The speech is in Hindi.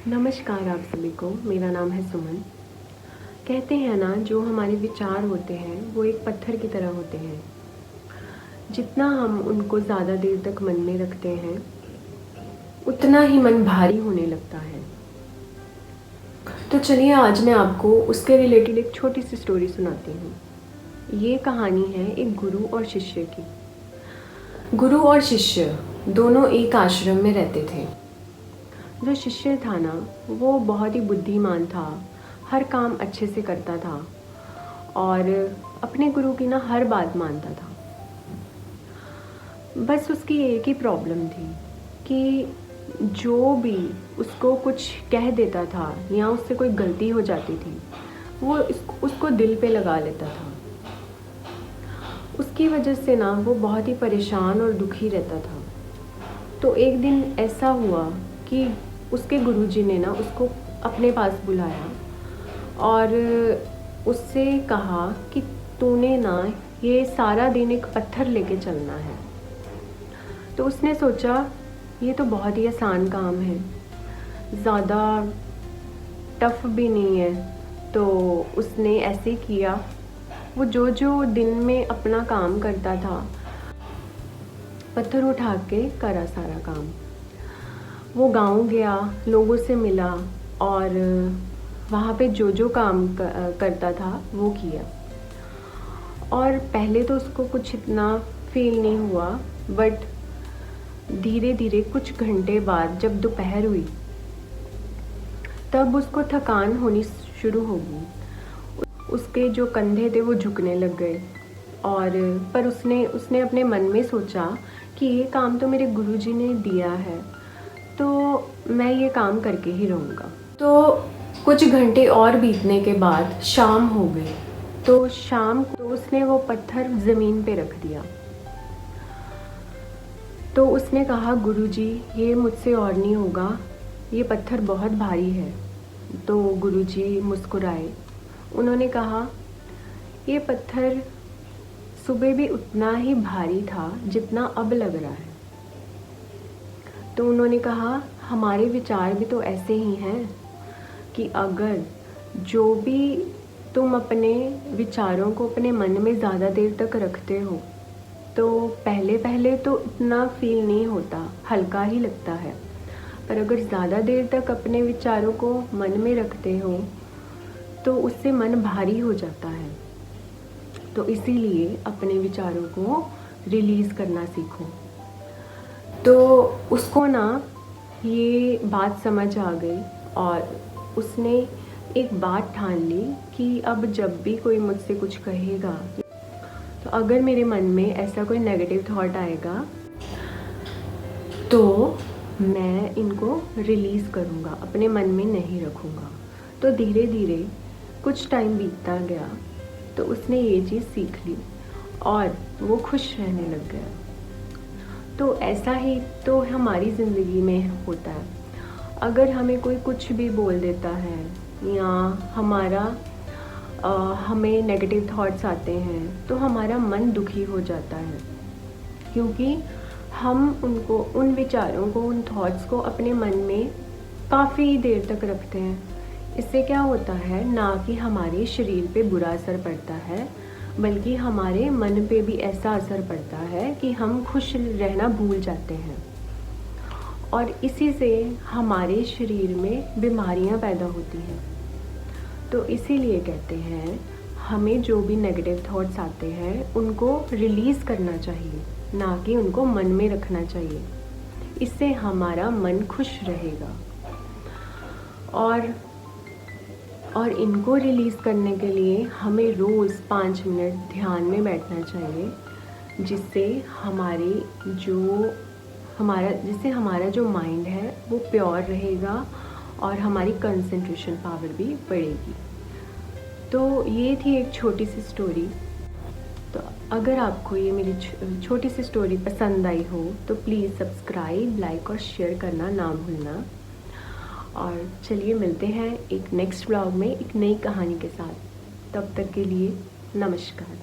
नमस्कार आप सभी को। मेरा नाम है सुमन। कहते हैं ना, जो हमारे विचार होते हैं वो एक पत्थर की तरह होते हैं। जितना हम उनको ज़्यादा देर तक मन में रखते हैं उतना ही मन भारी होने लगता है। तो चलिए आज मैं आपको उसके रिलेटेड एक छोटी सी स्टोरी सुनाती हूँ। ये कहानी है एक गुरु और शिष्य की। गुरु और शिष्य दोनों एक आश्रम में रहते थे। जो शिष्य था ना, वो बहुत ही बुद्धिमान था, हर काम अच्छे से करता था और अपने गुरु की ना हर बात मानता था। बस उसकी एक ही प्रॉब्लम थी कि जो भी उसको कुछ कह देता था या उससे कोई गलती हो जाती थी वो उसको दिल पे लगा लेता था। उसकी वजह से ना वो बहुत ही परेशान और दुखी रहता था। तो एक दिन ऐसा हुआ कि उसके गुरुजी ने ना उसको अपने पास बुलाया और उससे कहा कि तूने ना ये सारा दिन एक पत्थर लेके चलना है। तो उसने सोचा ये तो बहुत ही आसान काम है, ज़्यादा टफ भी नहीं है। तो उसने ऐसे किया। वो जो जो दिन में अपना काम करता था पत्थर उठा के करा सारा काम। वो गांव गया, लोगों से मिला और वहाँ पे जो जो काम करता था वो किया। और पहले तो उसको कुछ इतना फील नहीं हुआ, बट धीरे धीरे कुछ घंटे बाद जब दोपहर हुई तब उसको थकान होनी शुरू हो गई। उसके जो कंधे थे वो झुकने लग गए और पर उसने अपने मन में सोचा कि ये काम तो मेरे गुरुजी ने दिया है तो मैं ये काम करके ही रहूँगा। तो कुछ घंटे और बीतने के बाद शाम हो गई। तो शाम को उसने वो पत्थर ज़मीन पे रख दिया। तो उसने कहा, गुरुजी ये मुझसे और नहीं होगा, ये पत्थर बहुत भारी है। तो गुरुजी मुस्कुराए। उन्होंने कहा, ये पत्थर सुबह भी उतना ही भारी था जितना अब लग रहा है। तो उन्होंने कहा, हमारे विचार भी तो ऐसे ही हैं कि अगर जो भी तुम अपने विचारों को अपने मन में ज़्यादा देर तक रखते हो तो पहले पहले तो इतना फील नहीं होता, हल्का ही लगता है। पर अगर ज़्यादा देर तक अपने विचारों को मन में रखते हो तो उससे मन भारी हो जाता है। तो इसीलिए अपने विचारों को रिलीज़ करना सीखो। तो उसको ना ये बात समझ आ गई और उसने एक बात ठान ली कि अब जब भी कोई मुझसे कुछ कहेगा तो अगर मेरे मन में ऐसा कोई नेगेटिव थॉट आएगा तो मैं इनको रिलीज़ करूँगा, अपने मन में नहीं रखूँगा। तो धीरे धीरे कुछ टाइम बीतता गया तो उसने ये चीज़ सीख ली और वो खुश रहने लग गया। तो ऐसा ही तो हमारी ज़िंदगी में होता है। अगर हमें कोई कुछ भी बोल देता है या हमें नेगेटिव थॉट्स आते हैं तो हमारा मन दुखी हो जाता है, क्योंकि हम उन विचारों को, उन थॉट्स को अपने मन में काफ़ी देर तक रखते हैं। इससे क्या होता है, ना कि हमारे शरीर पे बुरा असर पड़ता है बल्कि हमारे मन पे भी ऐसा असर पड़ता है कि हम खुश रहना भूल जाते हैं और इसी से हमारे शरीर में बीमारियां पैदा होती हैं। तो इसीलिए कहते हैं हमें जो भी नेगेटिव थॉट्स आते हैं उनको रिलीज़ करना चाहिए, ना कि उनको मन में रखना चाहिए। इससे हमारा मन खुश रहेगा। और इनको रिलीज़ करने के लिए हमें रोज़ 5 मिनट ध्यान में बैठना चाहिए, जिससे हमारा जो माइंड है वो प्योर रहेगा और हमारी कंसंट्रेशन पावर भी बढ़ेगी। तो ये थी एक छोटी सी स्टोरी। तो अगर आपको ये मेरी छोटी सी स्टोरी पसंद आई हो तो प्लीज़ सब्सक्राइब, लाइक और शेयर करना ना भूलना। और चलिए मिलते हैं एक नेक्स्ट व्लॉग में एक नई कहानी के साथ। तब तक के लिए नमस्कार।